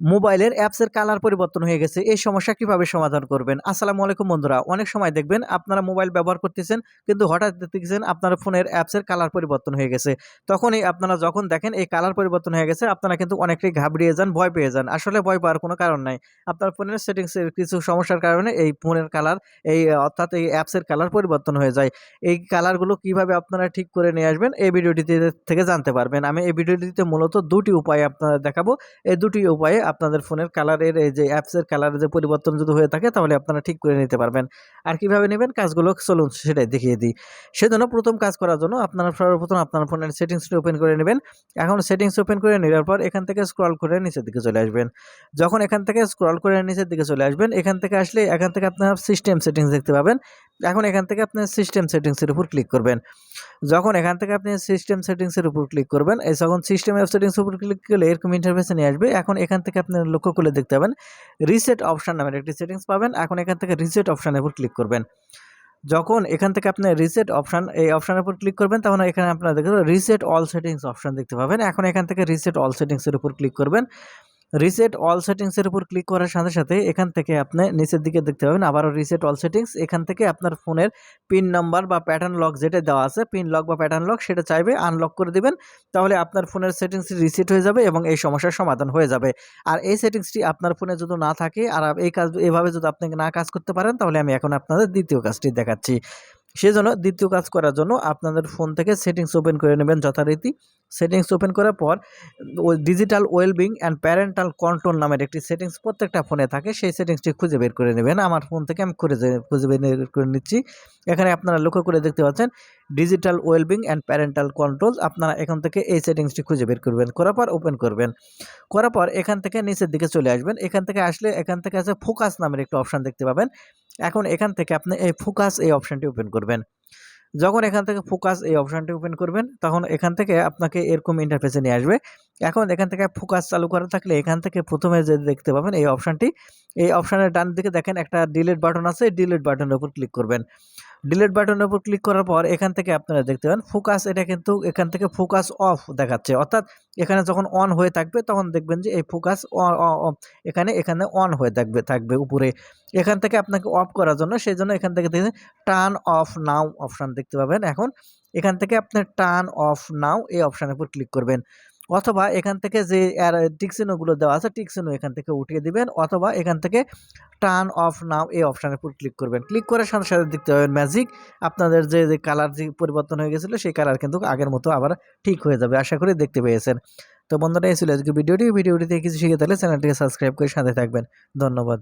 মোবাইলের অ্যাপসের কালার পরিবর্তন হয়ে গেছে। এই সমস্যা কিভাবে সমাধান করবেন? আসসালামু আলাইকুম বন্ধুরা। অনেক সময় দেখবেন আপনারা মোবাইল ব্যবহার করতেছেন, কিন্তু হঠাৎ দেখতেছেন আপনার ফোনের অ্যাপসের কালার পরিবর্তন হয়ে গেছে। তখনই আপনারা যখন দেখেন এই কালার পরিবর্তন হয়ে গেছে, আপনারা কিন্তু অনেকটাই ঘাবড়িয়ে যান, ভয় পেয়ে যান। আসলে ভয় পাওয়ার কোনো কারণ নাই। আপনার ফোনের সেটিংসের কিছু সমস্যার কারণে এই ফোনের কালার অর্থাৎ এই অ্যাপসের কালার পরিবর্তন হয়ে যায়। এই কালারগুলো কিভাবে আপনারা ঠিক করে নিয়ে আসবেন এই ভিডিওটিতে থেকে জানতে পারবেন। আমি এই ভিডিওটিতে মূলত ২ টি উপায় আপনাদের দেখাবো। এই ২ টি উপায়ে আপনাদের ফোনের কালারের এই যে অ্যাপসের কালারের যে পরিবর্তন যদি হয়ে থাকে তাহলে আপনারা ঠিক করে নিতে পারবেন। আর কিভাবে নেবেন কাজগুলো চলুন সেটাই দেখিয়ে দিই। সেজন্য প্রথম কাজ করার জন্য আপনারা সর্বপ্রথম আপনার ফোনের সেটিংসটি ওপেন করে নেবেন। এখন সেটিংস ওপেন করে নেওয়ার পর এখান থেকে স্ক্রল করে নিচের দিকে চলে আসবেন। যখন এখান থেকে স্ক্রল করে নিচের দিকে চলে আসবেন, এখান থেকে আসলে এখান থেকে আপনারা সিস্টেম সেটিংস দেখতে পাবেন। এখন এখান থেকে আপনার সিস্টেম সেটিংসের উপর ক্লিক করবেন। যখন এখান থেকে আপনি সিস্টেম সেটিংসের উপর ক্লিক করবেন, যখন সিস্টেম অ্যাপ সেটিংস উপর ক্লিক করলে এরকম ইন্টারফেসে নিয়ে আসবে। এখন এখান থেকে আপনি লক্ষ্য করলে দেখতে পাবেন রিসেট অপশন নামের একটি সেটিংস পাবেন। এখন এখান থেকে রিসেট অপশনের উপর ক্লিক করবেন। যখন এখান থেকে আপনি রিসেট অপশন এই অপশনের উপর ক্লিক করবেন, তখন এখানে আপনারা দেখবেন রিসেট অল সেটিংস অপশন দেখতে পাবেন। এখন এখান থেকে রিসেট অল সেটিংসের উপর ক্লিক করবেন। রিসেট অল সেটিংসের উপর ক্লিক করার সাথে সাথে এখান থেকে আপনি নিচের দিকে দেখতে পাবেন আবারও রিসেট অল সেটিংস। এখান থেকে আপনার ফোনের পিন নাম্বার বা প্যাটার্ন লক যেটা দেওয়া আছে, পিন লক বা প্যাটার্ন লক সেটা চাইবে আনলক করে দিবেন। তাহলে আপনার ফোনের সেটিংস রিসেট হয়ে যাবে এবং এই সমস্যার সমাধান হয়ে যাবে। আর এই সেটিংসটি আপনার ফোনে যদি না থাকে আর এই কাজ এভাবে যদি আপনি না কাজ করতে পারেন, তাহলে আমি এখন আপনাদের দ্বিতীয় কাজটি দেখাচ্ছি। সেজন্য দ্বিতীয় কাজ করার জন্য আপনাদের ফোন থেকে সেটিংস ওপেন করে নেবেন যথারীতি। সেটিংস ওপেন করার পর ওই digital wellbeing and parental control নামের একটি সেটিংস প্রত্যেকটা ফোনে থাকে, সেই সেটিংসটি খুঁজে বের করে নেবেন। আমার ফোন থেকে আমি খুঁজে বের করে নিচ্ছি। এখানে আপনারা লক্ষ্য করে দেখতে পাচ্ছেন digital wellbeing and parental control. আপনারা এখান থেকে এই সেটিংসটি খুঁজে বের করবেন, করার পর ওপেন করবেন। করার পর এখান থেকে নিচের দিকে চলে আসবেন। এখান থেকে আসলে এখান থেকে আছে ফোকাস নামের একটা অপশন দেখতে পাবেন। এখন এখান থেকে আপনি এই ফোকাস এই অপশনটি ওপেন করবেন। যখন এখান থেকে ফোকাস এই অপশনটি ওপেন করবেন, তখন এখান থেকে আপনাকে এরকম ইন্টারফেসে নিয়ে আসবে। এখন এখান থেকে ফোকাস চালু করা থাকলে এখান থেকে প্রথমে যে দেখতে পাবেন এই অপশনটি, এই অপশনের ডান দিকে দেখেন একটা ডিলিট বাটন আছে, এই ডিলিট বাটনের উপর ক্লিক করবেন। ডিলিট বাটনের উপর ক্লিক করার পর এখান থেকে আপনারা দেখতে পাবেন ফোকাস, এটা কিন্তু এখান থেকে ফোকাস অফ দেখাচ্ছে। অর্থাৎ এখানে যখন অন হয়ে থাকবে তখন দেখবেন যে এই ফোকাস এখানে অন হয়ে থাকবে উপরে। এখান থেকে আপনাকে অফ করার জন্য সেজন্য এখান থেকে দেখবেন টার্ন অফ নাও অপশন দেখতে পাবেন। এখন এখান থেকে আপনি টার্ন অফ নাও এই অপশনের উপর ক্লিক করবেন। অথবা এখান থেকে যে টিক চিহ্নগুলো দেওয়া আছে টিক চিহ্ন এখান থেকে উঠিয়ে দিবেন, অথবা এখান থেকে টার্ন অফ নাও এই অপশনের উপর ক্লিক করবেন। ক্লিক করার সাথে সাথে দেখতে পাবেন ম্যাজিক, আপনাদের যে কালার যে পরিবর্তন হয়ে গেছিলো সেই কালার কিন্তু আগের মতো আবার ঠিক হয়ে যাবে। আশা করি দেখতে পেয়েছেন। তো বন্ধুরা এই ছিল আজকে ভিডিওটিতে কিছু শিখে থাকলে চ্যানেলটিকে সাবস্ক্রাইব করে সাথে থাকবেন। ধন্যবাদ।